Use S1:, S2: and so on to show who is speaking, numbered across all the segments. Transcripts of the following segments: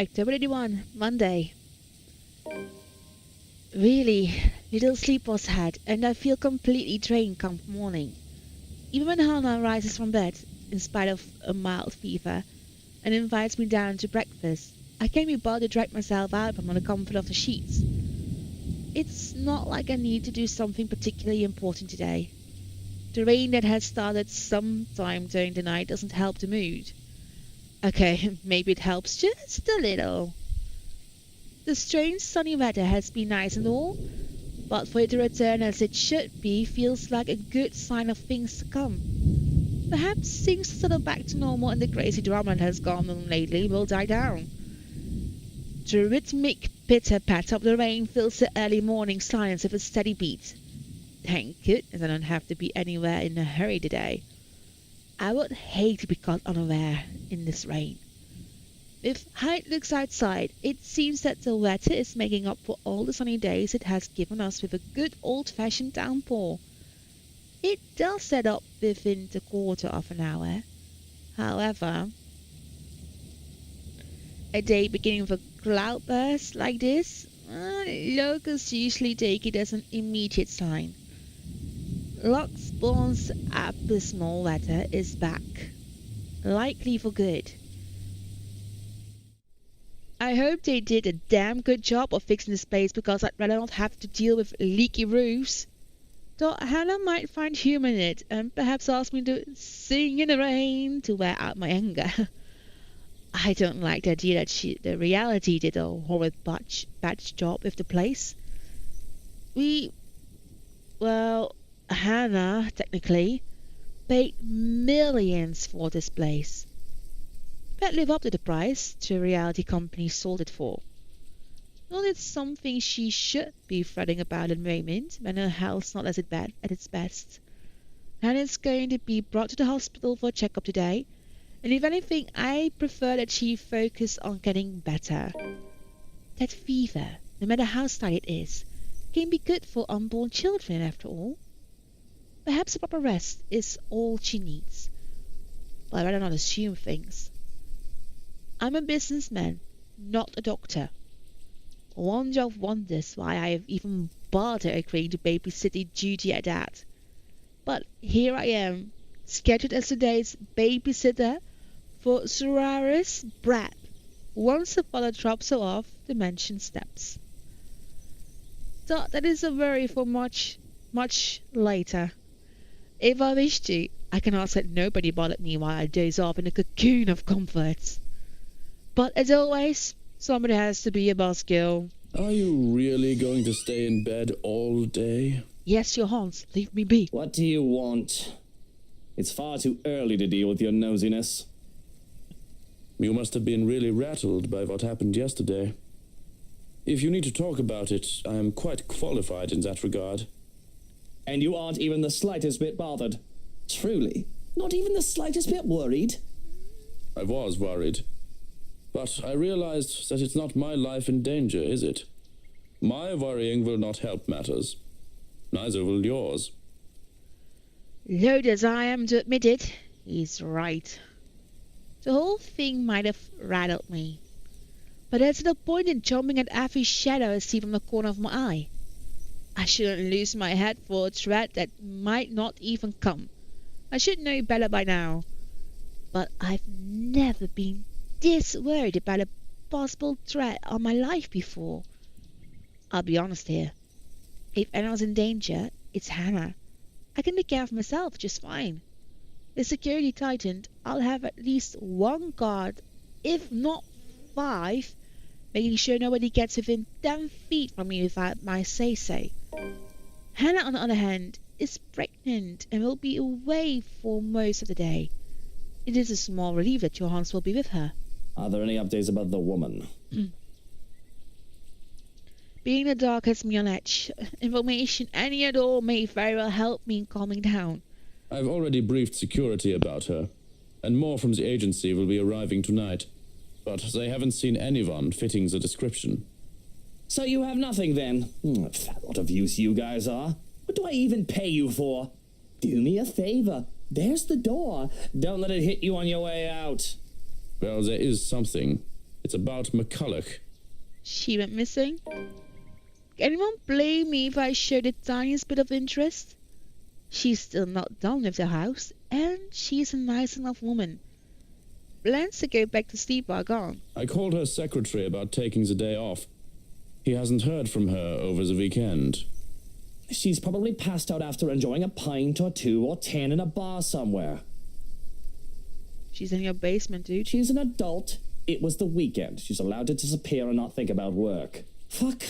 S1: October 21, Monday. Really, little sleep was had, and I feel completely drained come morning. Even when Hannah rises from bed, in spite of a mild fever, and invites me down to breakfast, I can't be bothered to drag myself out from the comfort of the sheets. It's not like I need to do something particularly important today. The rain that has started sometime during the night doesn't help the mood. Okay, maybe it helps just a little. The strange sunny weather has been nice and all, but for it to return as it should be feels like a good sign of things to come. Perhaps things settle back to normal and the crazy drama that has gone on lately will die down. The rhythmic pitter-patter of the rain fills the early morning silence with a steady beat. Thank goodness I don't have to be anywhere in a hurry today. I would hate to be caught unaware in this rain. With Hyde looks outside, it seems that the weather is making up for all the sunny days it has given us with a good old-fashioned downpour. It does set up within the quarter of an hour. However, a day beginning with a cloudburst like this, locals usually take it as an immediate sign. Luxbourne's abysmal weather is back, likely for good. I hope they did a damn good job of fixing this place because I'd rather not have to deal with leaky roofs. Thought Hannah might find humor in it and perhaps ask me to sing in the rain to wear out my anger. I don't like the idea that the reality did a horrid bad job with the place. Hannah, technically, paid millions for this place. But live up to the price the reality company sold it for. Not it's something she should be fretting about at the moment when her health's not at its best. Hannah's going to be brought to the hospital for a checkup today, and if anything, I prefer that she focus on getting better. That fever, no matter how slight it is, can be good for unborn children after all. Perhaps a proper rest is all she needs. But I'd rather not assume things. I'm a businessman, not a doctor. Wonder of wonders why I have even bothered agreeing to babysit duty at that. But here I am, scheduled as today's babysitter for Suraris Brad, once the father drops her off the mansion steps. Thought that is a worry for much, much later. If I wish to, I can ask that nobody bothered me while I doze off in a cocoon of comforts. But as always, somebody has to be a boss girl.
S2: Are you really going to stay in bed all day?
S1: Yes, your Hans, leave me be.
S3: What do you want? It's far too early to deal with your nosiness.
S2: You must have been really rattled by what happened yesterday. If you need to talk about it, I am quite qualified in that regard.
S3: And you aren't even the slightest bit bothered. Truly, not even the slightest bit worried?
S2: I was worried. But I realized that it's not my life in danger, is it? My worrying will not help matters. Neither will yours.
S1: Loath as I am to admit it, he's right. The whole thing might have rattled me. But there's no point in jumping at every shadow I see from the corner of my eye. I shouldn't lose my head for a threat that might not even come. I should know better by now. But I've never been this worried about a possible threat on my life before. I'll be honest here. If anyone's in danger, it's Hannah. I can take care of myself just fine. With security tightened, I'll have at least one guard, if not 5, making sure nobody gets within 10 feet from me without my say-so. Hannah, on the other hand, is pregnant and will be away for most of the day. It is a small relief that Johannes will be with her.
S3: Are there any updates about the woman?
S1: Being in the dark has me on edge. Information, any at all, may very well help me in calming down.
S2: I've already briefed security about her, and more from the agency will be arriving tonight. But they haven't seen anyone fitting the description.
S3: So you have nothing then? Fat lot of use you guys are. What do I even pay you for? Do me a favor. There's the door. Don't let it hit you on your way out.
S2: Well, there is something. It's about McCulloch.
S1: She went missing? Anyone blame me if I show the tiniest bit of interest? She's still not done with the house, and she's a nice enough woman. Plans to go back to sleep are gone.
S2: I called her secretary about taking the day off. He hasn't heard from her over the weekend.
S3: She's probably passed out after enjoying a pint or 2 or 10 in a bar somewhere.
S1: She's in your basement, dude.
S3: She's an adult. It was the weekend. She's allowed to disappear and not think about work. Fuck.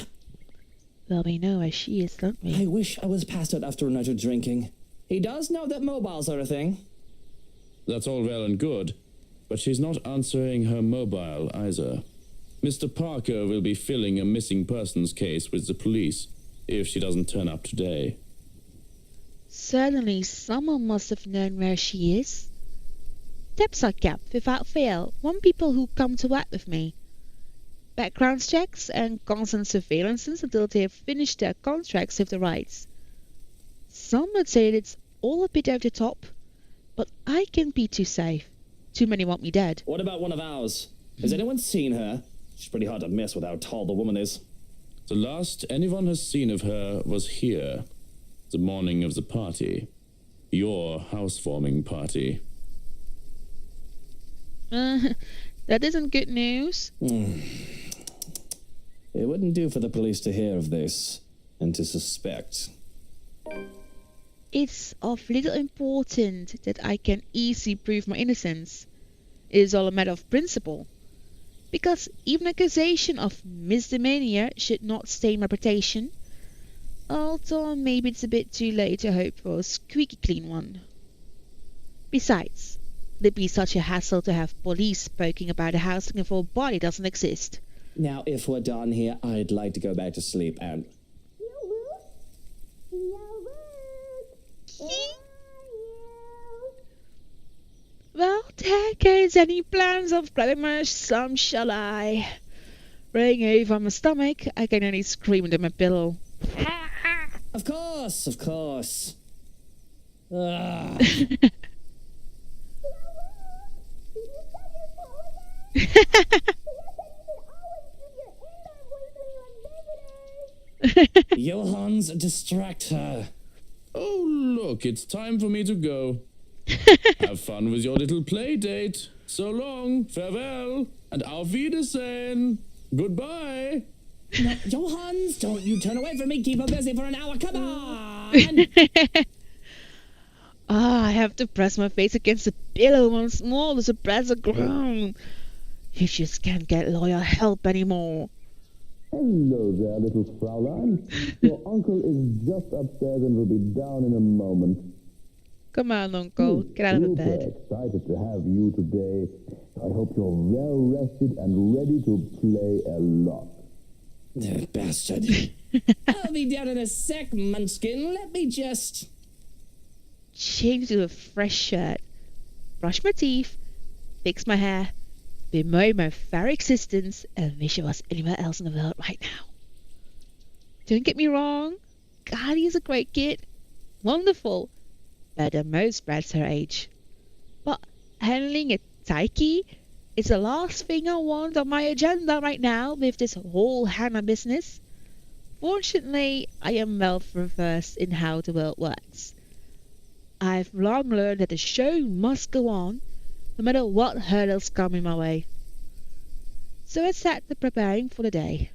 S1: Well, we know where she is, don't we?
S3: I wish I was passed out after a night of drinking. He does know that mobiles are a thing.
S2: That's all well and good, but she's not answering her mobile either. Mr. Parker will be filling a missing persons case with the police if she doesn't turn up today.
S1: Certainly, someone must have known where she is. Taps are kept without fail on people who come to work with me. Background checks and constant surveillances until they have finished their contracts with the rights. Some would say that it's all a bit over the top, but I can be too safe. Too many want me dead.
S3: What about one of ours? Has anyone seen her? She's pretty hard to miss with how tall the woman is.
S2: The last anyone has seen of her was here, the morning of the party. Your housewarming party.
S1: That isn't good news.
S3: It wouldn't do for the police to hear of this and to suspect.
S1: It's of little importance that I can easily prove my innocence. It is all a matter of principle. Because even accusation of misdemeanor should not stain my reputation. Although maybe it's a bit too late to hope for a squeaky clean one. Besides, it'd be such a hassle to have police poking about a house looking for a body doesn't exist.
S3: Now, if we're done here, I'd like to go back to sleep and...
S1: Well, there goes any plans of grabbing my some shall I? Rolling over on my stomach, I can only scream into my pillow.
S3: Of course, of course. Ugh. Johans, distract her.
S2: Oh, look, it's time for me to go. Have fun with your little play date. So long, farewell, and auf Wiedersehen. Goodbye.
S3: No, Johans, don't you turn away from me. Keep her busy for an hour. Come on.
S1: I have to press my face against the pillow once more to suppress a groan. You just can't get lawyer help anymore.
S2: Hello there, little Fraulein. Your uncle is just upstairs and will be down in a moment.
S1: Come on, Uncle. Get out of the bed.
S2: Excited to have you today. I hope you're well rested and ready to play a lot.
S3: Bastard. I'll be down in a sec, Munchkin. Let me just...
S1: Change to a fresh shirt. Brush my teeth. Fix my hair. Bemoan my very existence and wish I was anywhere else in the world right now. Don't get me wrong. God, he's a great kid. Wonderful. Better than most brats her age. But handling a tyke is the last thing I want on my agenda right now with this whole Hannah business. Fortunately, I am well versed in how the world works. I've long learned that the show must go on, no matter what hurdles come in my way. So I sat to preparing for the day.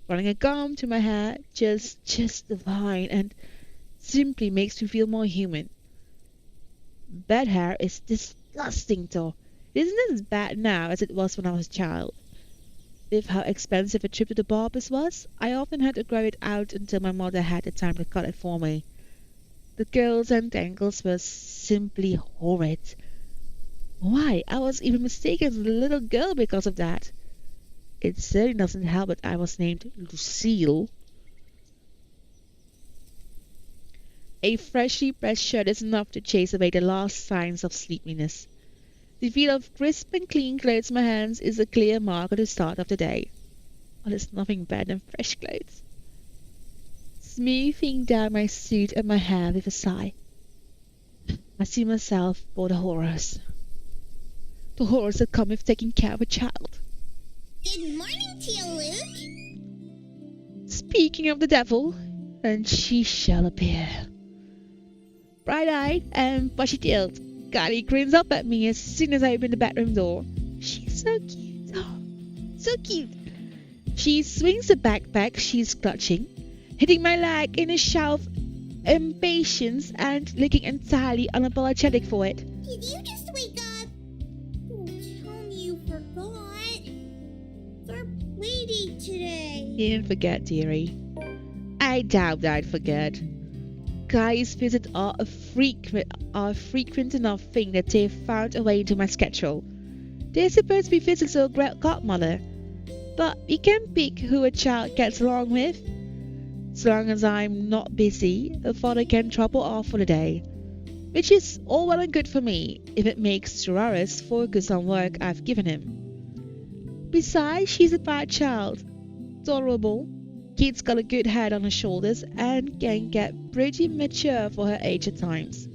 S1: Running a comb to my hair just divine and simply makes me feel more human. Bad hair is disgusting though. It isn't as bad now as it was when I was a child. With how expensive a trip to the barbers was, I often had to grow it out until my mother had the time to cut it for me. The curls and tangles were simply horrid. Why, I was even mistaken as a little girl because of that. It certainly doesn't help that I was named Lucille. A freshly pressed shirt is enough to chase away the last signs of sleepiness. The feel of crisp and clean clothes in my hands is a clear mark of the start of the day. But there's nothing better than fresh clothes. Smoothing down my suit and my hair with a sigh, I see myself for the horrors. The horrors that come with taking care of a child.
S4: Good morning to you, Luke.
S1: Speaking of the devil, and she shall appear. Bright-eyed and bushy-tailed, Kylie grins up at me as soon as I open the bedroom door. She's so cute. Oh, so cute. She swings the backpack she's clutching, hitting my leg in a shout of impatience and looking entirely unapologetic for it.
S4: Did you just wake up? Don't tell me you forgot. It's our playdate today.
S1: Didn't forget, dearie. I doubt I'd forget. Kylie's visits are a frequent enough thing that they've found a way into my schedule. They're supposed to be visits to a godmother, but we can pick who a child gets along with. As long as I'm not busy, a father can drop her off for the day, which is all well and good for me if it makes Gerardus focus on work I've given him. Besides, she's a bright child, tolerable, kid's got a good head on her shoulders, and can get pretty mature for her age at times.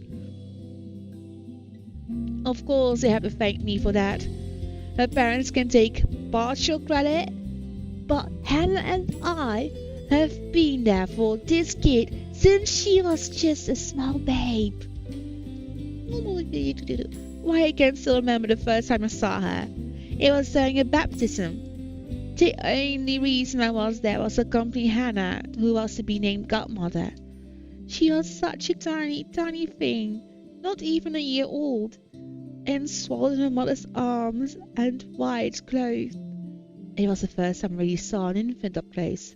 S1: Of course, they have to thank me for that. Her parents can take partial credit, but Hannah and I have been there for this kid since she was just a small babe. Why, I can still remember the first time I saw her. It was during a baptism. The only reason I was there was to accompany Hannah, who was to be named godmother. She was such a tiny, tiny thing, not even a year old, and swallowed in her mother's arms and white clothes. It was the first time I really saw an infant up close.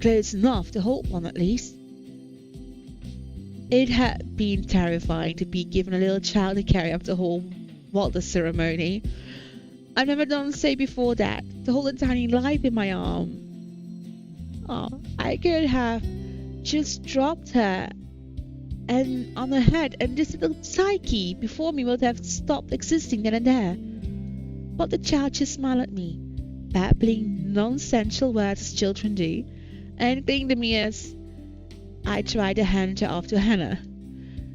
S1: Close enough to hold one at least. It had been terrifying to be given a little child to carry up the whole water ceremony. I've never done so before that, to hold a tiny life in my arm. Oh, I could have just dropped her and on her head, and this little psyche before me would have stopped existing then and there. But the child just smiled at me, babbling nonsensical words as children do, and clinging to me as I tried to hand her off to Hannah.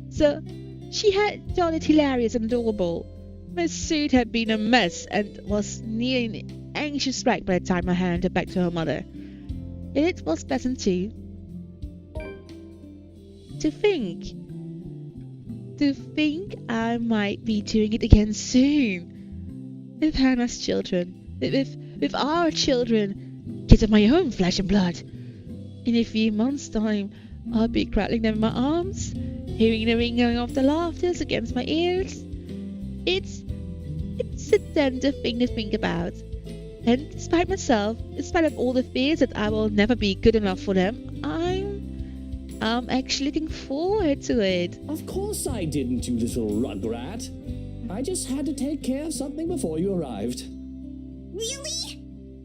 S1: So she had thought it hilarious and adorable. My suit had been a mess and was nearly an anxious wreck by the time I handed her back to her mother. And it was pleasant too. To think I might be doing it again soon. With Hannah's children. With our children. Kids of my own flesh and blood. In a few months' time, I'll be cradling them in my arms, hearing the ringing of the laughters against my ears. It's a tender thing to think about. And despite myself, in spite of all the fears that I will never be good enough for them, I'm actually looking forward to it.
S3: Of course I didn't, you little rugrat. I just had to take care of something before you arrived.
S4: Really?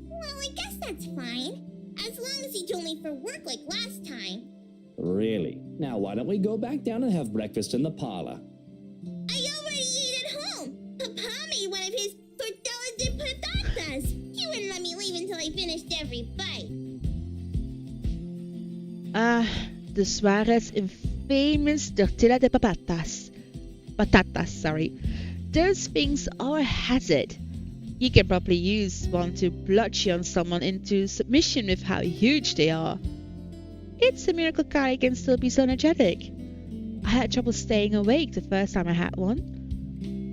S4: Well, I guess that's fine. As long as he's only for work like last time.
S3: Really? Now why don't we go back down and have breakfast in the parlor?
S4: I already ate at home. Papa made one of his tortillas de patatas. He wouldn't let me leave until I finished every bite.
S1: The Suarez infamous tortilla de patatas. Those things are a hazard. You can probably use one to bludgeon someone into submission with how huge they are. It's a miracle Kylie can still be so energetic. I had trouble staying awake the first time I had one.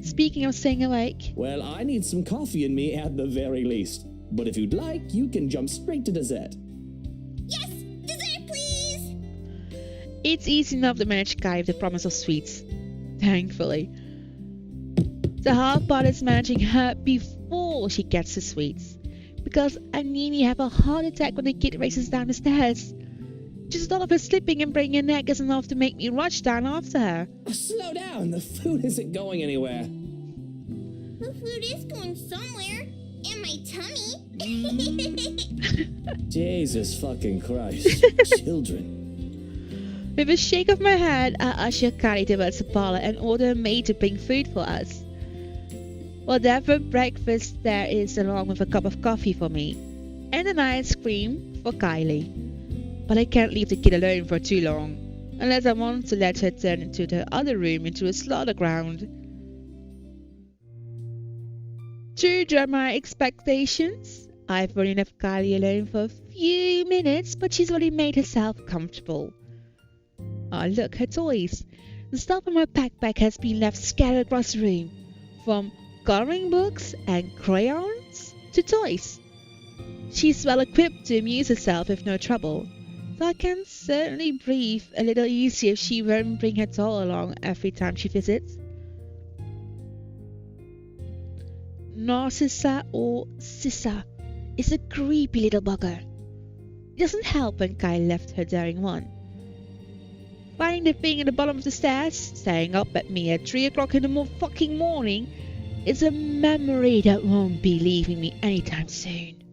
S1: Speaking of staying awake...
S3: Well, I need some coffee in me at the very least. But if you'd like, you can jump straight to dessert.
S4: Yes! Dessert, please!
S1: It's easy enough to manage Kylie with the promise of sweets. Thankfully. The hard part is managing her before she gets the sweets. Because I nearly have a heart attack when the kid races down the stairs. Just thought of her slipping and breaking her neck is enough to make me rush down after her.
S3: Slow down, the food isn't going anywhere.
S4: The food is going somewhere. In my tummy.
S3: Jesus fucking Christ. Children.
S1: With a shake of my head, I usher Kylie towards the parlor and order a maid to bring food for us. Whatever breakfast there is, along with a cup of coffee for me, and an ice cream for Kylie. But I can't leave the kid alone for too long, unless I want to let her turn into the other room into a slaughter ground. To dread my expectations, I've only left Kylie alone for a few minutes, but she's already made herself comfortable. Oh, look, her toys. The stuff in my backpack has been left scattered across the room, from coloring books and crayons to toys. She's well equipped to amuse herself with no trouble, so I can certainly breathe a little easier if she won't bring her doll along every time she visits. Narcissa, or Sissa, is a creepy little bugger. It doesn't help when Kyle left her during one. Finding the thing at the bottom of the stairs, staring up at me at 3 o'clock in the fucking morning, is a memory that won't be leaving me anytime soon.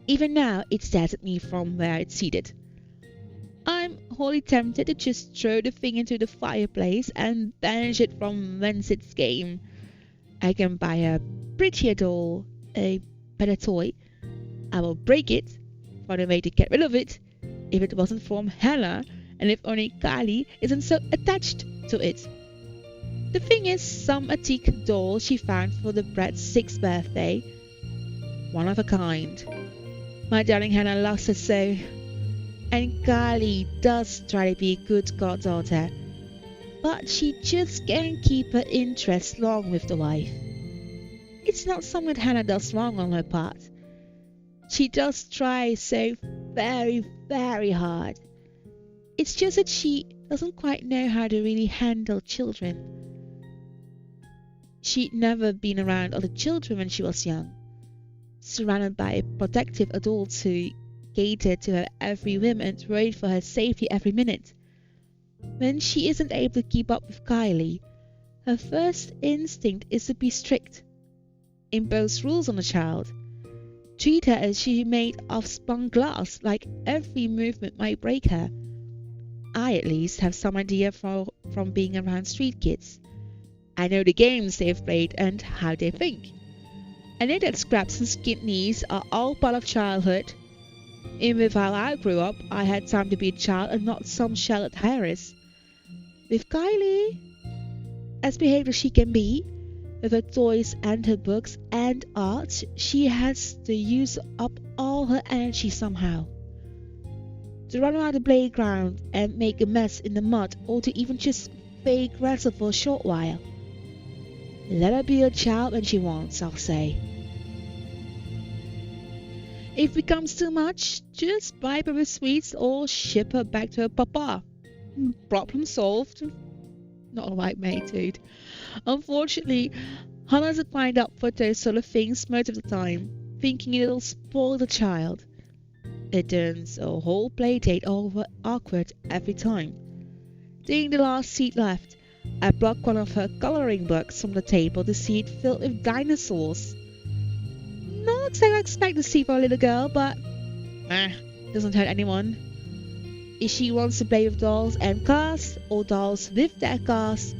S1: Even now, it stares at me from where it's seated. I'm wholly tempted to just throw the thing into the fireplace and banish it from whence it came. I can buy a prettier doll, a better toy. I will break it, find a way to get rid of it, if it wasn't from Hannah, and if only Kylie isn't so attached to it. The thing is some antique doll she found for the brat's 6th birthday. One of a kind. My darling Hannah loves her so. And Kylie does try to be a good goddaughter, but she just can't keep her interest long with the wife. It's not something that Hannah does wrong on her part. She does try so very, very hard. It's just that she doesn't quite know how to really handle children. She'd never been around other children when she was young, surrounded by protective adults who catered to her every whim and worried for her safety every minute. When she isn't able to keep up with Kylie, her first instinct is to be strict, impose rules on the child, treat her as she made of spun glass, like every movement might break her. I at least have some idea from being around street kids. I know the games they've played and how they think. I know that scraps and skinned knees are all part of childhood. Even with how I grew up, I had time to be a child and not some shell at Harris. With Kylie, as behaved as she can be, with her toys and her books and art, she has to use up all her energy somehow. To run around the playground and make a mess in the mud, or to even just fake wrestle for a short while. Let her be a child when she wants, I'll say. If it becomes too much, just bribe her with sweets or ship her back to her papa. Problem solved. Not alright, mate, dude. Unfortunately, Hannah doesn't wind up for those sort of things most of the time, thinking it'll spoil the child. It turns a whole playdate over awkward every time. Taking the last seat left, I block one of her coloring books from the table to see it filled with dinosaurs. Not exactly I expect to see for a little girl, but doesn't hurt anyone. If she wants to play with dolls and cars, or dolls with their cars,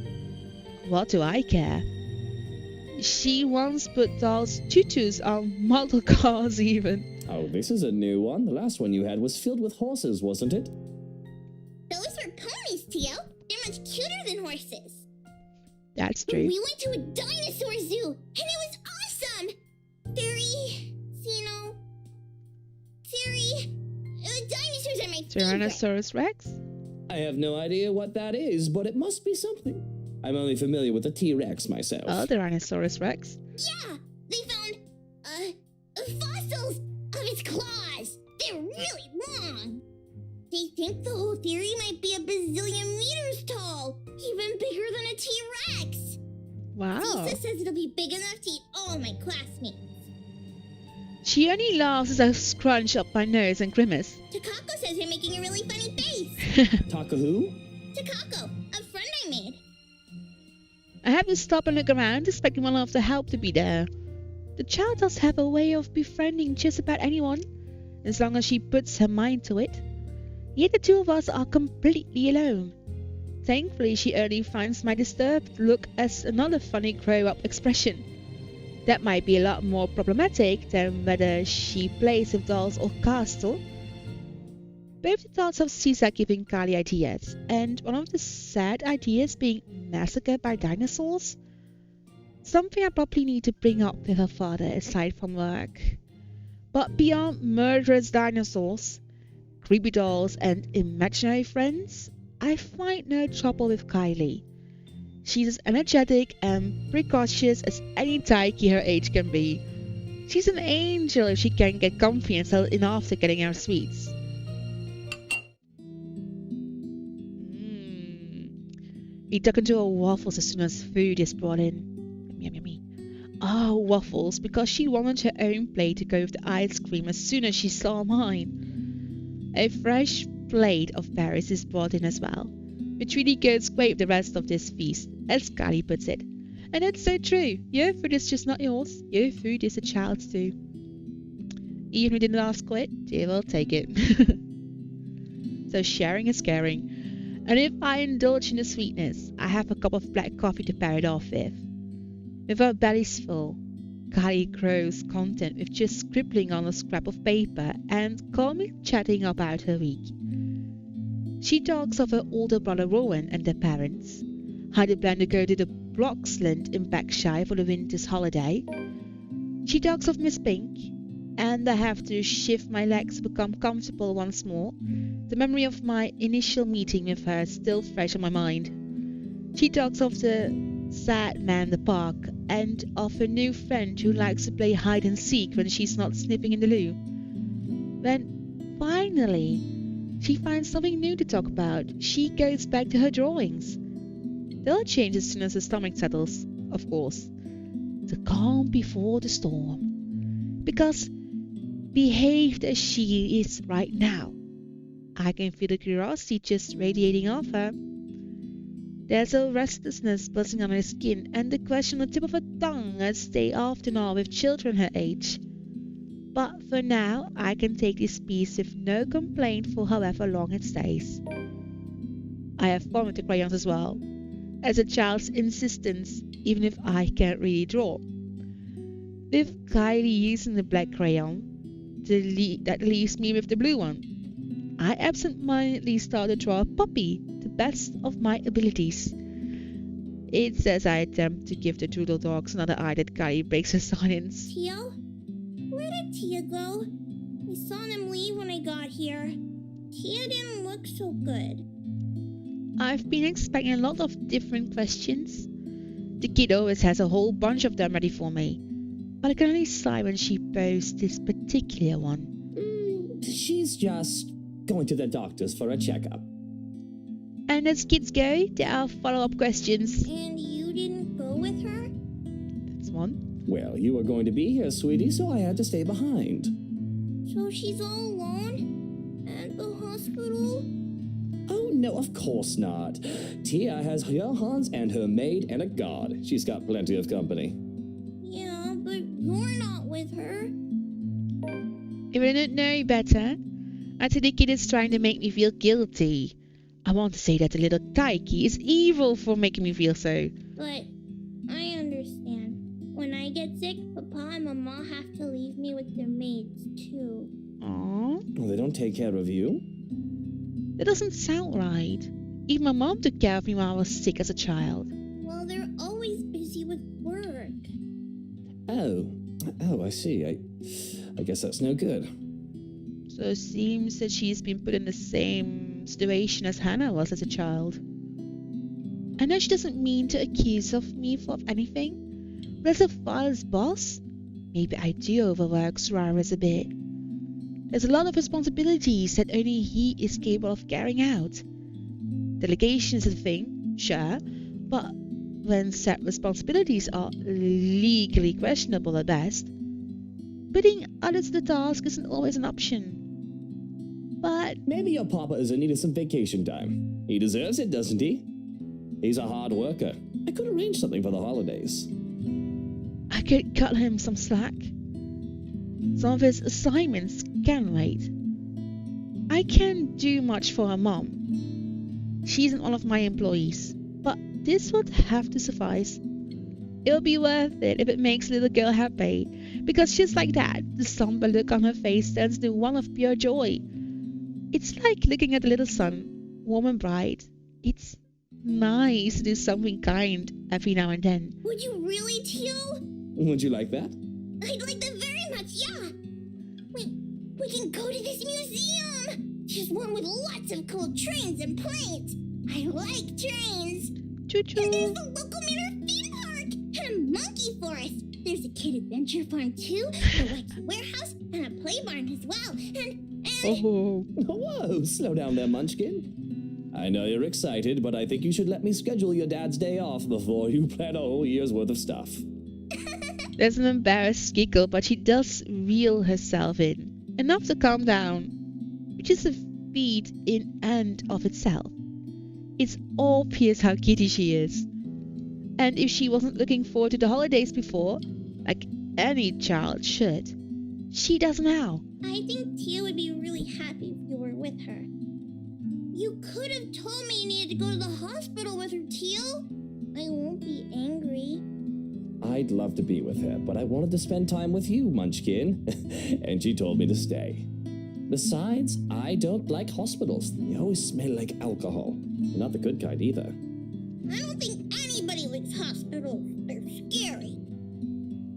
S1: what do I care? She once put dolls' tutus on model cars even.
S3: Oh, this is a new one. The last one you had was filled with horses, wasn't it?
S4: Those were ponies, Tio. They're much cuter than horses.
S1: That's true.
S4: We went to a dinosaur zoo, and it was awesome. Dinosaurs are my favorite.
S1: Tyrannosaurus Rex?
S3: I have no idea what that is, but it must be something. I'm only familiar with the T-Rex myself.
S1: Oh, Tyrannosaurus Rex.
S4: Yeah, they found, fossils of its claws. They're really long. They think the whole theory might be a bazillion meters tall, even bigger than a T-Rex.
S1: Wow.
S4: Lisa says it'll be big enough to eat all my classmates.
S1: She only laughs as I scrunch up my nose and grimace.
S4: Takako says you're making a really funny face.
S3: Taka who?
S4: Takako, a friend I made.
S1: I have to stop and look around, expecting one of the help to be there. The child does have a way of befriending just about anyone, as long as she puts her mind to it. Yet the two of us are completely alone. Thankfully, she only finds my disturbed look as another funny grow-up expression. That might be a lot more problematic than whether she plays with dolls or castle. Both the thoughts of Caesar giving Kali ideas, and one of the sad ideas being massacred by dinosaurs. Something I probably need to bring up with her father aside from work. But beyond murderous dinosaurs, creepy dolls, and imaginary friends, I find no trouble with Kylie. She's as energetic and precocious as any tyke her age can be. She's an angel if she can get comfy and settle in after getting her sweets. We tuck into our waffles as soon as food is brought in. Yummy, yummy. Oh, waffles, because she wanted her own plate to go with the ice cream as soon as she saw mine. A fresh plate of berries is brought in as well, which really goes great with the rest of this feast, as Kylie puts it. And it's so true. Your food is just not yours. Your food is a child's too. Even if you didn't ask for it, they will take it. So sharing is caring. And if I indulge in the sweetness, I have a cup of black coffee to pair it off with. With our bellies full, Kylie grows content with just scribbling on a scrap of paper and calmly chatting about her week. She talks of her older brother Rowan and their parents, how they plan to go to the Bloxland in Berkshire for the winter's holiday. She talks of Miss Pink, and I have to shift my legs to become comfortable once more. The memory of my initial meeting with her is still fresh on my mind. She talks of the sad man in the park and of her new friend who likes to play hide and seek when she's not sniffing in the loo. Then, finally, she finds something new to talk about. She goes back to her drawings. They'll change as soon as her stomach settles, of course. The calm before the storm. Because, behaved as she is right now, I can feel the curiosity just radiating off her. There's a restlessness buzzing on her skin and the question on the tip of her tongue as they often are with children her age. But for now, I can take this piece with no complaint for however long it stays. I have fun with the crayons as well, as a child's insistence, even if I can't really draw. With Kylie using the black crayon, that leaves me with the blue one. I absent-mindedly start to draw a puppy, the best of my abilities. It's as I attempt to give the doodle dogs another eye that Kylie breaks her silence.
S4: Tio? Where did Tia go? I saw them leave when I got here. Tia didn't look so good.
S1: I've been expecting a lot of different questions. The kid always has a whole bunch of them ready for me, but I can only sigh when she posed this particular one.
S3: She's just going to the doctor's for a checkup.
S1: And as kids go, there are follow-up questions.
S4: And you didn't go with her?
S1: That's one.
S3: Well, you were going to be here, sweetie, so I had to stay behind.
S4: So she's all alone? At the hospital?
S3: Oh, no, of course not. Tia has Johannes and her maid and a guard. She's got plenty of company.
S4: Yeah, but you're not with her.
S1: If I didn't know better, I'd say the kid is trying to make me feel guilty. I want to say that the little Taiki is evil for making me feel so.
S4: But I understand. When I get sick, Papa and Mama have to leave me with their maids, too.
S1: Aww,
S3: Well, they don't take care of you?
S1: that doesn't sound right. Even my mom took care of me while I was sick as a child.
S4: Well, they're always busy with work.
S3: Oh, I see. I guess that's no good.
S1: So it seems that she's been put in the same situation as Hannah was as a child. I know she doesn't mean to accuse of me of anything, but as a father's boss, maybe I do overwork Suarez a bit. There's a lot of responsibilities that only he is capable of carrying out. Delegation is a thing, sure, but when said responsibilities are legally questionable at best, putting others to the task isn't always an option. But
S3: Maybe your papa is in need of some vacation time. He deserves it, doesn't he? He's a hard worker. I could arrange something for the holidays.
S1: I could cut him some slack. Some of his assignments can wait. I can't do much for her mom. She isn't one of my employees, but this would have to suffice. It'll be worth it if it makes the little girl happy, because just like that, the somber look on her face turns to one of pure joy. It's like looking at the little sun, warm and bright. It's nice to do something kind every now and then.
S4: Would you really, Tio?
S3: Would you like that?
S4: I'd like that very much, yeah. We can go to this museum. There's one with lots of cool trains and planes. I like trains.
S1: Choo
S4: And there's
S1: choo.
S4: the local Manor theme park and a monkey forest. There's a kid adventure farm too, a wacky warehouse, and a play barn as well. And
S1: Oh.
S3: Whoa, slow down there, Munchkin. I know you're excited, but I think you should let me schedule your dad's day off before you plan a whole year's worth of stuff.
S1: There's an embarrassed giggle, but she does reel herself in. Enough to calm down, which is a feat in and of itself. It's obvious how giddy she is. And if she wasn't looking forward to the holidays before, like any child should, she does now.
S4: I think Tia would be really happy if you were with her. You could have told me you needed to go to the hospital with her, Teal. I won't be angry.
S3: I'd love to be with her, but I wanted to spend time with you, Munchkin. And she told me to stay. Besides, I don't like hospitals. They always smell like alcohol. Not the good kind either.
S4: I don't think anybody likes hospitals. They're scary.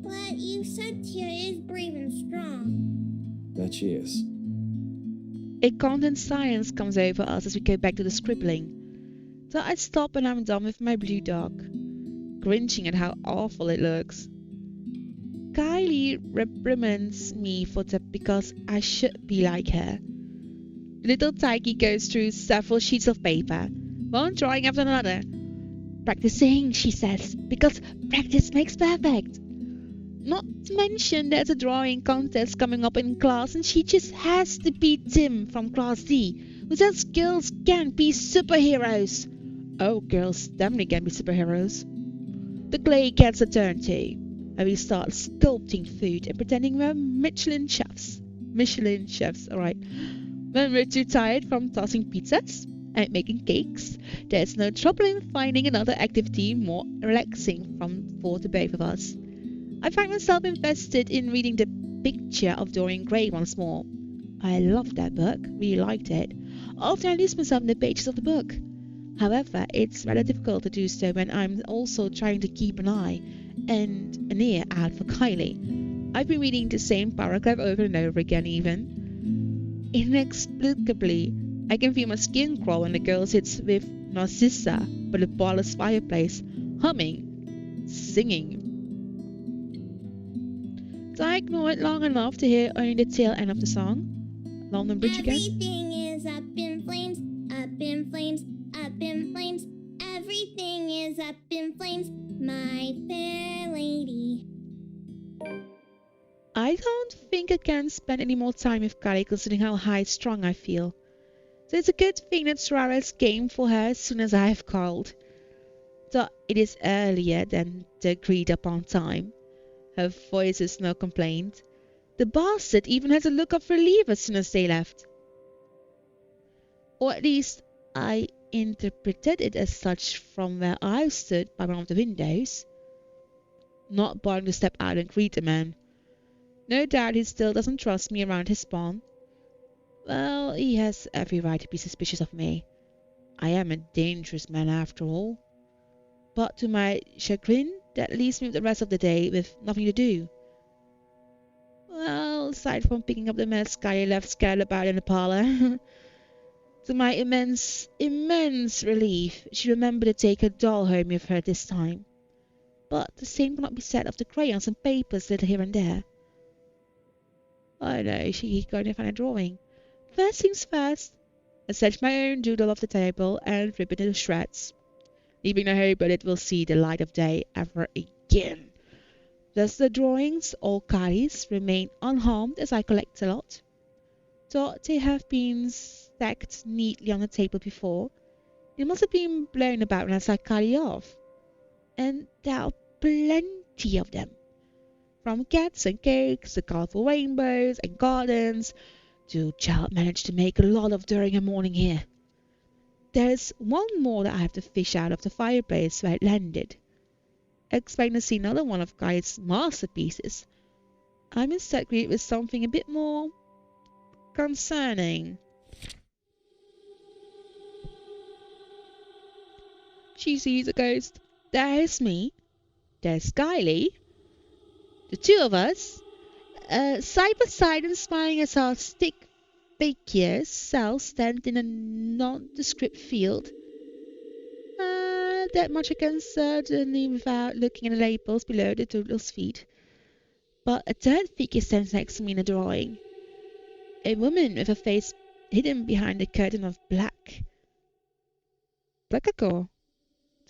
S4: But you said Tia is brave and strong.
S3: That she is.
S1: A content silence comes over us as we go back to the scribbling. So I stop and I'm done with my blue dog, grinching at how awful it looks. Kylie reprimands me for that because I should be like her. Little Tyke goes through several sheets of paper, one drawing after another. Practicing, she says, because practice makes perfect. Not to mention there's a drawing contest coming up in class and she just has to beat Tim from Class D, who says girls can't be superheroes. Oh, girls definitely can be superheroes. The clay gets a turn too, and we start sculpting food and pretending we're Michelin chefs. Alright. When we're too tired from tossing pizzas and making cakes, there's no trouble in finding another activity more relaxing for the both of us. I find myself invested in reading The Picture of Dorian Gray once more. I loved that book, really liked it. Often I lose myself in the pages of the book. However, it's rather difficult to do so when I'm also trying to keep an eye and an ear out for Kylie. I've been reading the same paragraph over and over again even. Inexplicably, I can feel my skin crawl when the girl sits with Narcissa by the parlor's fireplace, humming, singing. So I ignore it long enough to hear only the tail end of the song. London Bridge again.
S4: Everything is up in flames, up in flames, up in flames. Everything is up in flames, my fair lady.
S1: I don't think I can spend any more time with Kylie considering how high-strung I feel. So it's a good thing that Suarez came for her as soon as I have called. Though it is earlier than the agreed-upon time. Her voice is no complaint. The bastard even has a look of relief as soon as they left. Or at least I interpreted it as such from where I stood by one of the windows, not bothering to step out and greet the man. No doubt he still doesn't trust me around his spawn. Well, he has every right to be suspicious of me. I am a dangerous man after all. But to my chagrin, that leaves me the rest of the day with nothing to do. Well, aside from picking up the mess Kylie left scattered about in the parlor. To my immense relief, she remembered to take her doll home with her this time. But the same cannot be said of the crayons and papers littered here and there. Oh no, she's going to find a drawing. First things first, I snatch my own doodle off the table and rip it into shreds, leaving no hope that it will see the light of day ever again. Thus the drawings, all Kylie's, remain unharmed as I collect a lot. Though they have been stacked neatly on the table before, they must have been blown about when I saw Kylie off. And there are plenty of them. From cats and cakes to colorful rainbows and gardens, the child managed to make a lot of during her morning here. There's one more that I have to fish out of the fireplace where it landed. Expecting to see another one of Kylie's masterpieces, I'm instead greeted with something a bit more concerning. She sees a ghost. There's me. There's Kylie. The two of us. Side by side and spying as our stick figures cells stand in a nondescript field. That much I can certainly without looking at the labels below the turtle's feet. But a third figure stands next to me in a drawing. A woman with her face hidden behind a curtain of black. Black the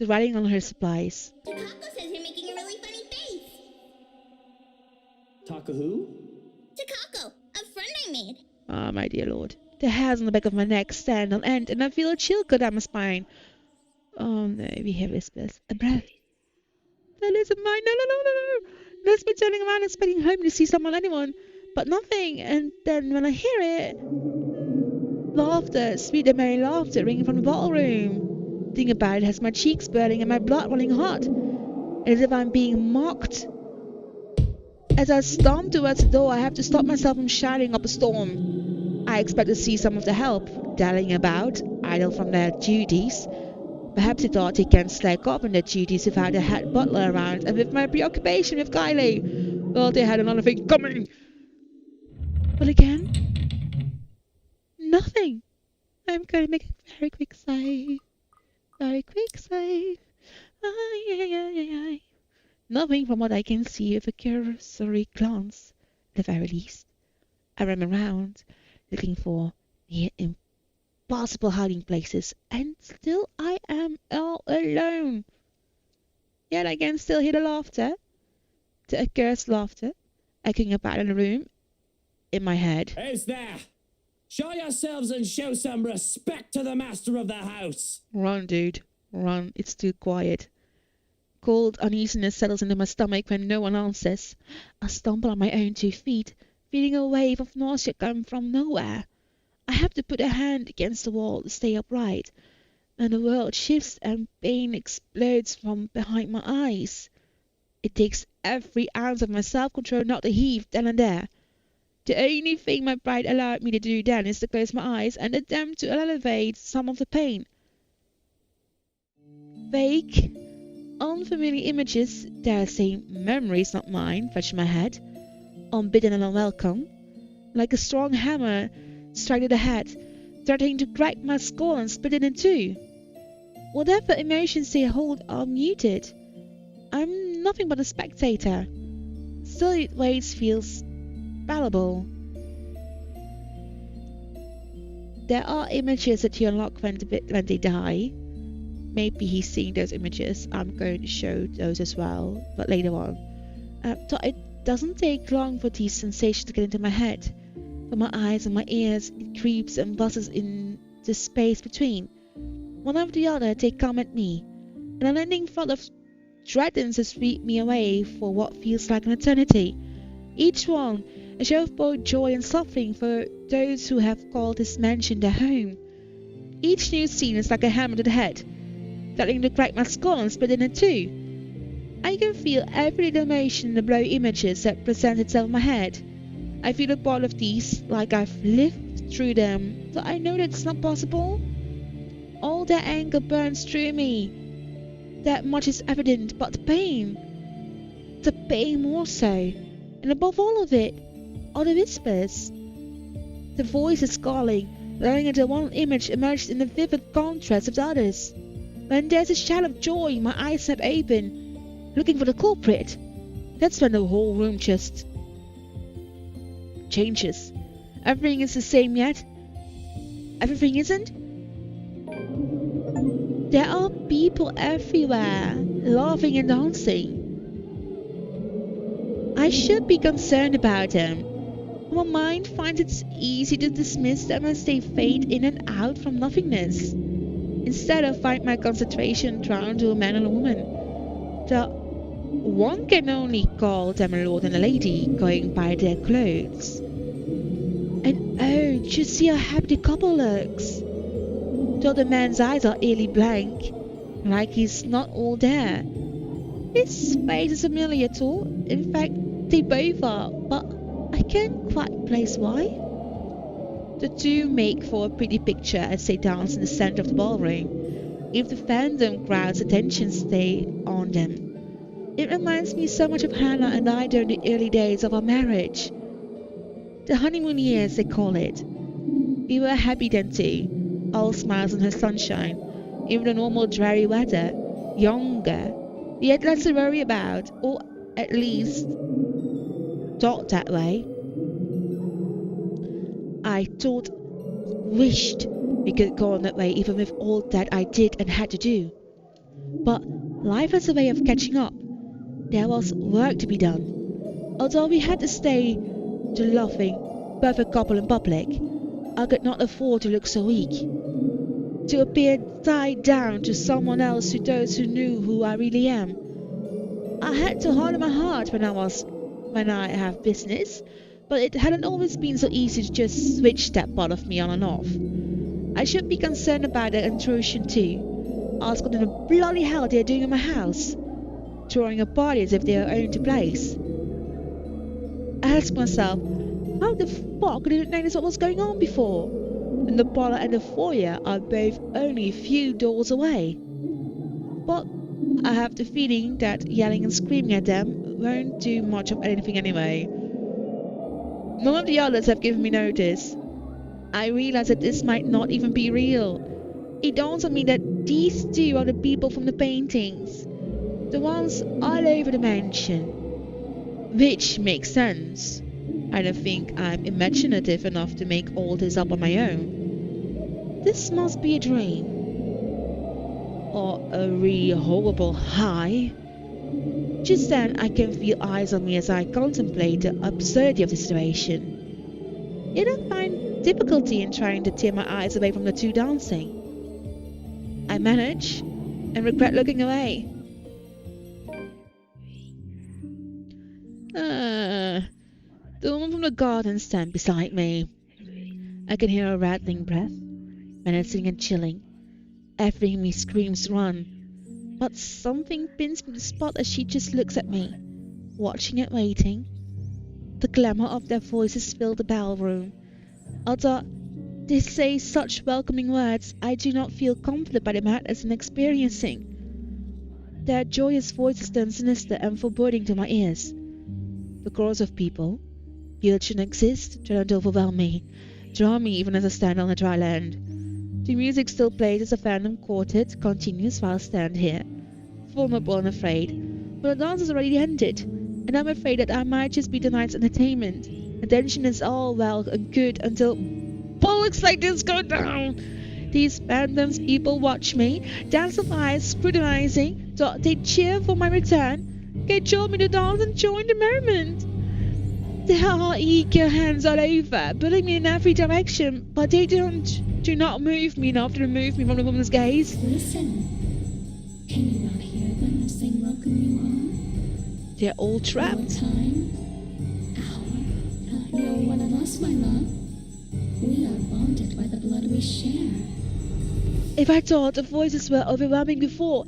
S1: writing on her supplies.
S4: Takako says you're making a really funny face.
S3: Taka who?
S4: Takako, a friend I made.
S1: Ah, my dear lord. The hairs on the back of my neck stand on end, and I feel a chill go down my spine. Oh no, we hear whispers. A breath. That isn't mine. No. That's me turning around and spinning home to see anyone. But nothing. And then when I hear it, laughter, sweet and merry laughter ringing from the ballroom. Think about it has my cheeks burning and my blood running hot, as if I'm being mocked. As I stomp towards the door, I have to stop myself from shouting up a storm. I expect to see some of the help dallying about, idle from their duties. Perhaps they thought they can slack off on their duties without a head butler around, and with my preoccupation with Kylie. Well, they had another thing coming. But again, nothing. I'm going to make a very quick save. Very quick save. Nothing from what I can see with a cursory glance, at the very least. I ran around, looking for near impossible hiding places, and still I am all alone. Yet I can still hear the laughter, the accursed laughter, echoing about in the room, in my head.
S3: Who's there? Show yourselves and show some respect to the master of the house.
S1: Run, dude, run. It's too quiet. Cold uneasiness settles into my stomach when no one answers. I stumble on my own 2 feet, feeling a wave of nausea come from nowhere. I have to put a hand against the wall to stay upright, and the world shifts and pain explodes from behind my eyes. It takes every ounce of my self-control not to heave then and there. The only thing my pride allowed me to do then is to close my eyes and attempt to elevate some of the pain. Vague, unfamiliar images, dare say memories not mine, touch my head, unbidden and unwelcome, like a strong hammer strike to the head, threatening to crack my skull and split it in two. Whatever emotions they hold are muted. I'm nothing but a spectator. Still it waits feels fallible. There are images that you unlock when they die. Maybe he's seeing those images. I'm going to show those as well, but later on. So it doesn't take long for these sensations to get into my head. From my eyes and my ears, it creeps and buzzes in the space between. One after the other, they come at me, and an ending flood of threatens to sweep me away for what feels like an eternity. Each one a show of both joy and suffering for those who have called this mansion their home. Each new scene is like a hammer to the head, threatening to crack my skull and split it in two. I can feel every little emotion in the blurry images that present itself in my head. I feel a part of these like I've lived through them, but I know that it's not possible. All their anger burns through me. That much is evident, but the pain more so. And above all of it are the whispers. The voices calling, blurring until one image emerged in a vivid contrast with the others. When there's a shout of joy, my eyes snap open, looking for the culprit. That's when the whole room just changes. Everything is the same yet everything isn't. There are people everywhere, laughing and dancing. I should be concerned about them. My mind finds it easy to dismiss them as they fade in and out from nothingness. Instead, I find my concentration drawn to a man and a woman. One can only call them a lord and a lady, going by their clothes. And oh, just see how happy the couple looks. Though the man's eyes are eerily blank, like he's not all there. His face is familiar at all. In fact, they both are, but I can't quite place why. The two make for a pretty picture as they dance in the center of the ballroom, if the fandom crowd's attention stay on them. It reminds me so much of Hannah and I during the early days of our marriage. The honeymoon years, they call it. We were happy then too, all smiles and her sunshine, even the normal dreary weather. Younger, we had less to worry about, or at least thought that way. I thought, wished we could go on that way even with all that I did and had to do. But life has a way of catching up. There was work to be done. Although we had to stay the loving, perfect couple in public, I could not afford to look so weak. To appear tied down to someone else to those who knew who I really am. I had to harden my heart when I have business, but it hadn't always been so easy to just switch that part of me on and off. I should be concerned about their intrusion too. Ask what in the bloody hell they're doing in my house. Throwing a party as if they owned the place. I asked myself, how the fuck did it notice what was going on before? And the parlour and the foyer are both only a few doors away. But I have the feeling that yelling and screaming at them won't do much of anything anyway. None of the others have given me notice. I realize that this might not even be real. It dawns on me that these two are the people from the paintings. The ones all over the mansion. Which makes sense. I don't think I'm imaginative enough to make all this up on my own. This must be a dream. Or a really horrible high. Just then I can feel eyes on me as I contemplate the absurdity of the situation. Yet I find difficulty in trying to tear my eyes away from the two dancing. I manage and regret looking away. The woman from the garden stands beside me. I can hear her rattling breath, menacing and chilling. Everything in me screams run. But something pins me to the spot as she just looks at me, watching and waiting. The glamour of their voices fill the ballroom. Although they say such welcoming words, I do not feel comforted by the madness I'm experiencing. Their joyous voices turn sinister and foreboding to my ears. The chorus of people, feel it shouldn't exist, try to overwhelm me, draw me even as I stand on the dry land. The music still plays as a phantom quartet continues while I stand here, vulnerable and afraid. But the dance has already ended, and I'm afraid that I might just be the night's entertainment. Attention is all well and good until bollocks like this go down. These phantoms people watch me, dance of eyes scrutinizing, thought they'd cheer for my return. They told me to dance and join the merriment. There are eager hands all over, pulling me in every direction, but they do not move me enough to remove me from the woman's gaze.
S5: Listen, can you not hear them as they welcome you home?
S1: They're all trapped.
S5: Your time, our, you're one of us, my love. We are bonded by the blood we share.
S1: If I thought the voices were overwhelming before,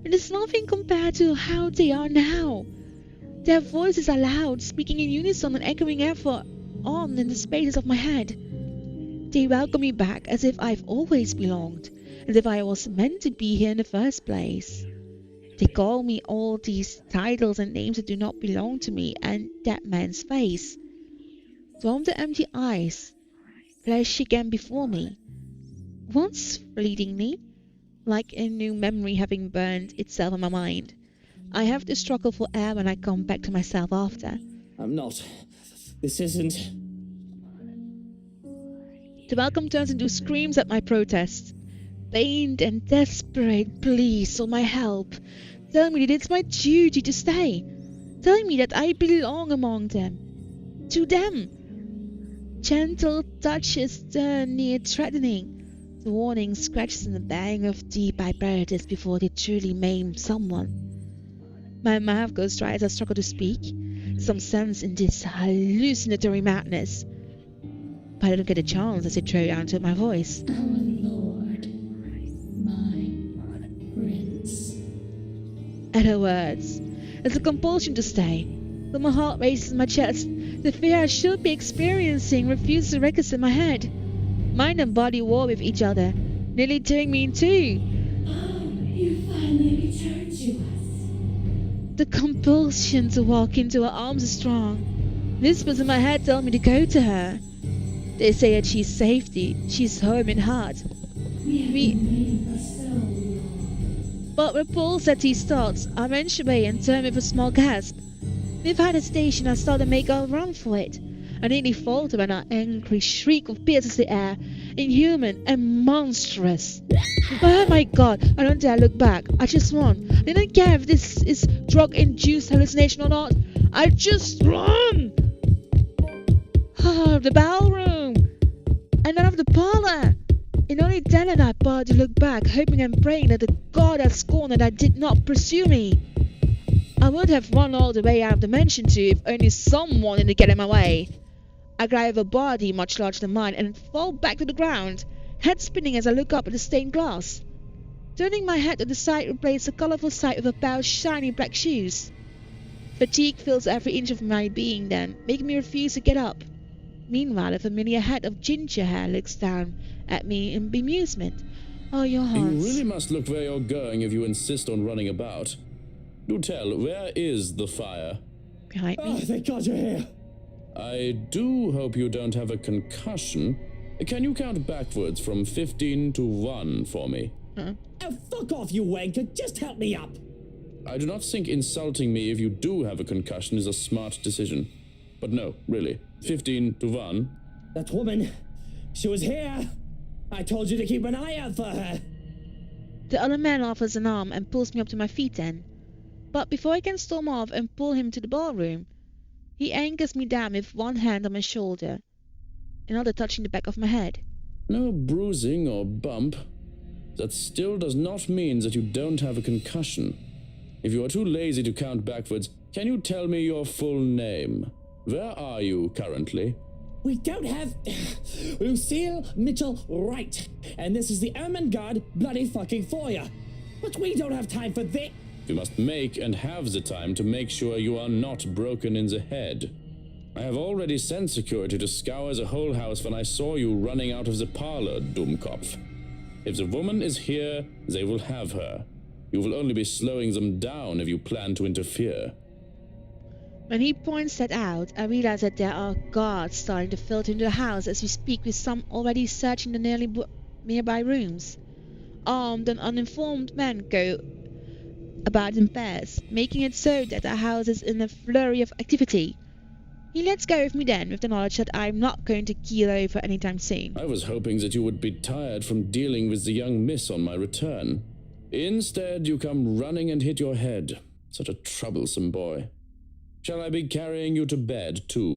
S1: it is nothing compared to how they are now. Their voices are loud, speaking in unison and echoing ever on in the spaces of my head. They welcome me back as if I've always belonged, as if I was meant to be here in the first place. They call me all these titles and names that do not belong to me and that man's face. From the empty eyes flash again before me, once fleetingly, like a new memory having burned itself in my mind. I have to struggle for air when I come back to myself after.
S3: I'm not. This isn't.
S1: The welcome turns into screams at my protest. Pained and desperate pleas for my help. Telling me that it's my duty to stay. Telling me that I belong among them. To them. Gentle touches turn near threatening. The warning scratches and the bang of deep apparatus before they truly maim someone. My mouth goes dry as I struggle to speak, some sense in this hallucinatory madness. But I don't get a chance as I throw out to my voice.
S5: Our Lord, my Prince.
S1: At her words, there's a compulsion to stay. Though my heart races in my chest, the fear I should be experiencing refuses to register in my head. Mind and body war with each other, nearly tearing me in two.
S5: You finally returned to us.
S1: The compulsion to walk into her arms is strong. Whispers in my head tell me to go to her. They say that she's home in heart. But when Paul said these thoughts, I wrenched away and turned with a small gasp. Without hesitation, I started to make a run for it. I nearly faltered when an angry shriek pierces the air, inhuman and monstrous. Oh my god, I don't dare look back. I just run. I didn't care if this is drug-induced hallucination or not. I just run! The ballroom! And then of the parlor! And only then did I bothered to look back, hoping and praying that the god had scorned that I did not pursue me. I would have run all the way out of the mansion too, if only someone didn't get in my way. I grab a body much larger than mine and fall back to the ground, head spinning as I look up at the stained glass. Turning my head to the side replaced a colourful sight with a pair of shiny black shoes. Fatigue fills every inch of my being then, making me refuse to get up. Meanwhile, a familiar head of ginger hair looks down at me in bemusement. Oh, your hands.
S2: You really must look where you're going if you insist on running about. Do tell, where is the fire?
S1: Behind me.
S3: Oh, thank God you're here.
S2: I do hope you don't have a concussion. Can you count backwards from 15 to 1 for me?
S3: Oh, fuck off, you wanker. Just help me up.
S2: I do not think insulting me if you do have a concussion is a smart decision. But no, really. 15 to 1.
S3: That woman, she was here. I told you to keep an eye out for her.
S1: The other man offers an arm and pulls me up to my feet then. But before I can storm off and pull him to the ballroom, he anchors me down with one hand on my shoulder, another touching the back of my head.
S2: No bruising or bump. That still does not mean that you don't have a concussion. If you are too lazy to count backwards, can you tell me your full name? Where are you currently?
S3: We don't have Lucille Mitchell Wright, and this is the Ermengarde bloody fucking foyer. But we don't have time for this.
S2: You must make and have the time to make sure you are not broken in the head. I have already sent security to scour the whole house when I saw you running out of the parlor, Dummkopf. If the woman is here, they will have her. You will only be slowing them down if you plan to interfere.
S1: When he points that out, I realize that there are guards starting to filter into the house as we speak, with some already searching the nearby rooms. Armed and uninformed men go about in pairs, making it so that the house is in a flurry of activity. He lets go of me then, with the knowledge that I'm not going to keel over anytime soon.
S2: I was hoping that you would be tired from dealing with the young miss on my return. Instead, you come running and hit your head. Such a troublesome boy. Shall I be carrying you to bed, too?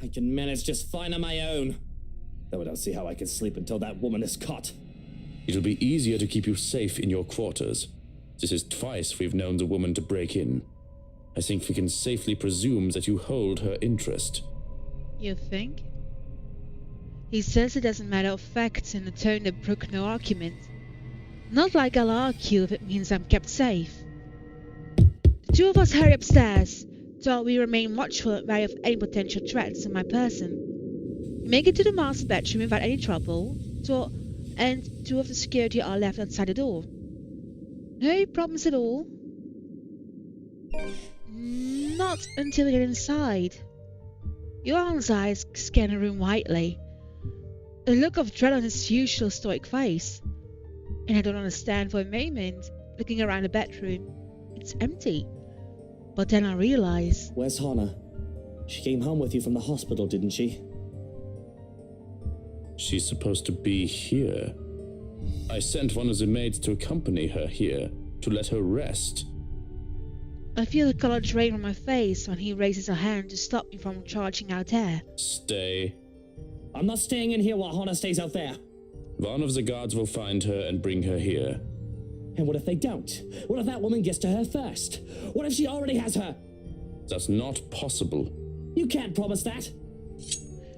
S3: I can manage just fine on my own. Though I don't see how I can sleep until that woman is caught.
S2: It'll be easier to keep you safe in your quarters. This is twice we've known the woman to break in. I think we can safely presume that you hold her interest.
S1: You think? He says it as a matter of fact in a tone that brook no argument. Not like I'll argue if it means I'm kept safe. The two of us hurry upstairs, while we remain watchful and wary of any potential threats to my person. We make it to the master bedroom without any trouble, and two of the security are left outside the door. No problems at all. Not until we get inside. Johan's eyes scan the room widely, a look of dread on his usual stoic face. And I don't understand for a moment, looking around the bedroom. It's empty. But then I realize...
S3: Where's Hannah? She came home with you from the hospital, didn't she?
S2: She's supposed to be here. I sent one of the maids to accompany her here, to let her rest.
S1: I feel the color drain from my face when he raises a hand to stop me from charging out there.
S2: Stay.
S3: I'm not staying in here while Hannah stays out there.
S2: One of the guards will find her and bring her here.
S3: And what if they don't? What if that woman gets to her first? What if she already has her?
S2: That's not possible.
S3: You can't promise that.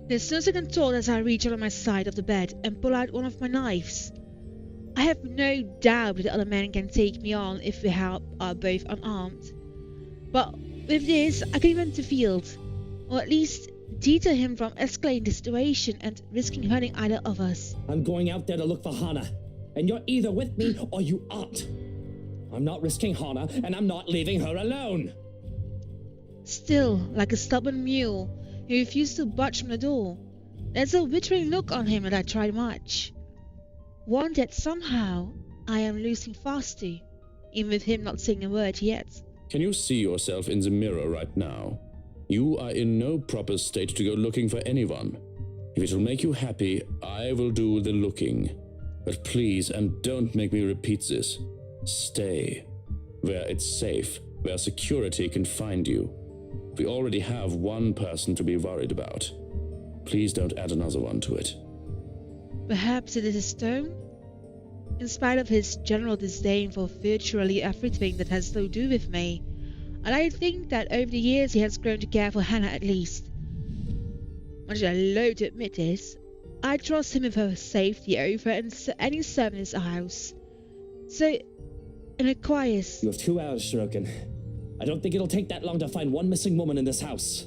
S1: There's no second thought as I reach out on my side of the bed and pull out one of my knives. I have no doubt that the other man can take me on if we are both unarmed. But with this, I can even to field, or at least deter him from escalating the situation and risking hurting either of us.
S3: I'm going out there to look for Hannah, and you're either with me or you aren't. I'm not risking Hannah, and I'm not leaving her alone.
S1: Still, like a stubborn mule, he refused to budge from the door. There's a withering look on him that I tried much. One that somehow I am losing fast to, even with him not saying a word yet.
S2: Can you see yourself in the mirror right now? You are in no proper state to go looking for anyone. If it will make you happy, I will do the looking. But please, and don't make me repeat this, stay where it's safe, where security can find you. We already have one person to be worried about. Please don't add another one to it.
S1: Perhaps it is his tone? In spite of his general disdain for virtually everything that has to do with me, and I think that over the years he has grown to care for Hannah at least. Much as I loathe to admit this, I trust him with her safety over any servant in his house. So, it requires...
S3: You have 2 hours, Shirokin. I don't think it'll take that long to find one missing woman in this house.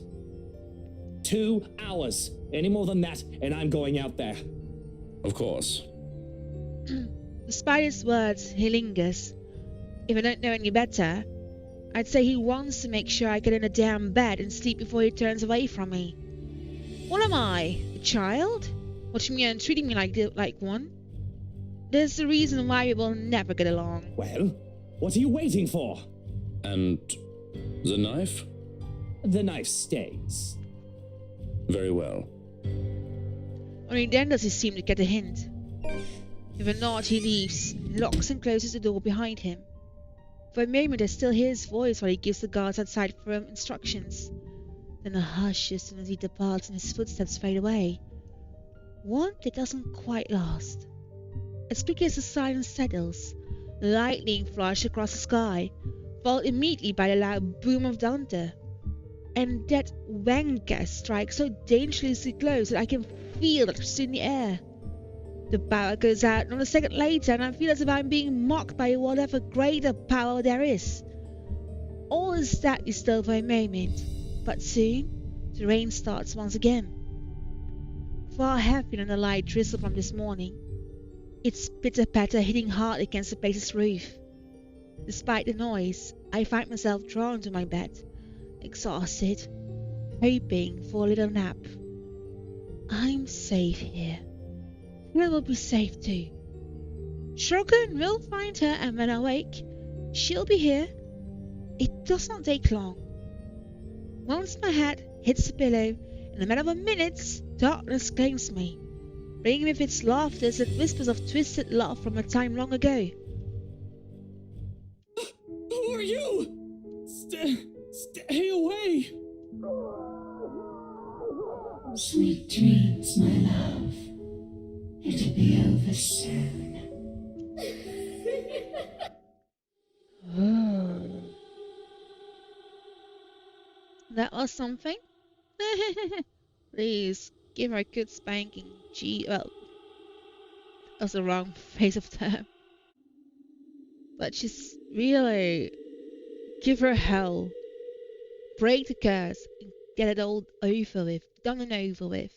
S3: 2 hours. Any more than that, and I'm going out there.
S2: Of course.
S1: Despite his words, he lingers. If I don't know any better, I'd say he wants to make sure I get in a damn bed and sleep before he turns away from me. What am I, a child? Watching me and treating me like one? There's the reason why we will never get along.
S3: Well, what are you waiting for?
S2: And the knife?
S3: The knife stays.
S2: Very well.
S1: Only then does he seem to get a hint. With a nod he leaves, locks and closes the door behind him. For a moment I still hear his voice while he gives the guards outside firm instructions. Then a hush as soon as he departs and his footsteps fade away. One that doesn't quite last. As quickly as the silence settles, lightning flashed across the sky, followed immediately by the loud boom of thunder. And that wanker strikes so dangerously close that I can feel it in the air. The power goes out not a second later, and I feel as if I'm being mocked by whatever greater power there is. All is that is still for a moment, but soon the rain starts once again. Far heavier than the light drizzle from this morning, its pitter-patter hitting hard against the place's roof. Despite the noise, I find myself drawn to my bed, exhausted, hoping for a little nap. I'm safe here. Will will be safe too. Shogun will find her, and when I wake, she'll be here. It does not take long. Once my head hits the pillow, in a matter of minutes, darkness claims me, bringing with its laughter and whispers of twisted love from a time long ago.
S3: Who are you? Stay away!
S5: Sweet dreams, my love. It'll be over soon.
S1: Oh. That was something. Please give her a good spanking. Well, that was the wrong phrase of term. But just really give her hell. Break the curse and get it all over with. Done and over with.